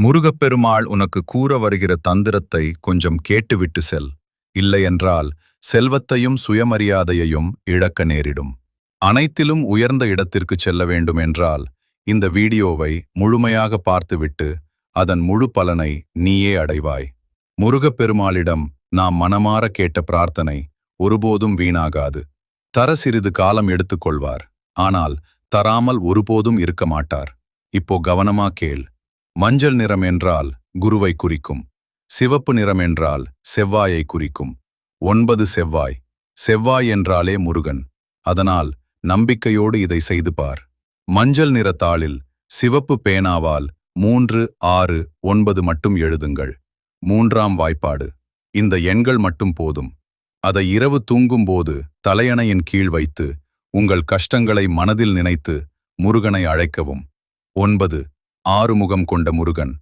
முருகப்பெருமாள் உனக்கு கூற வருகிற தந்திரத்தை கொஞ்சம் கேட்டுவிட்டு செல். இல்லையென்றால் செல்வத்தையும் சுயமரியாதையையும் இழக்க நேரிடும். அனைத்திலும் உயர்ந்த இடத்திற்குச் செல்ல வேண்டும் என்றால் இந்த வீடியோவை முழுமையாக பார்த்துவிட்டு அதன் முழு பலனை நீயே அடைவாய். முருகப்பெருமாளிடம் நாம் மனமாற கேட்ட பிரார்த்தனை ஒருபோதும் வீணாகாது. தர சிறிது காலம் எடுத்துக்கொள்வார், ஆனால் தராமல் ஒருபோதும் இருக்க மாட்டார். இப்போ கவனமா கேள். மஞ்சள் நிறம் என்றால் குருவை குறிக்கும். சிவப்பு நிறம் என்றால் செவ்வாயை குறிக்கும். 9 செவ்வாய். செவ்வாய் என்றாலே முருகன். அதனால் நம்பிக்கையோடு இதை செய்து பார். மஞ்சள் நிற தாளில் சிவப்பு பேனாவால் 3, 6, 9 மட்டும் எழுதுங்கள். 3ஆம் வாய்ப்பாடு. இந்த எண்கள் மட்டும் போதும். அதை இரவு தூங்கும்போது தலையணையின் கீழ் வைத்து உங்கள் கஷ்டங்களை மனதில் நினைத்து முருகனை அழைக்கவும். 9 ஆறுமுகம் கொண்ட முருகன்.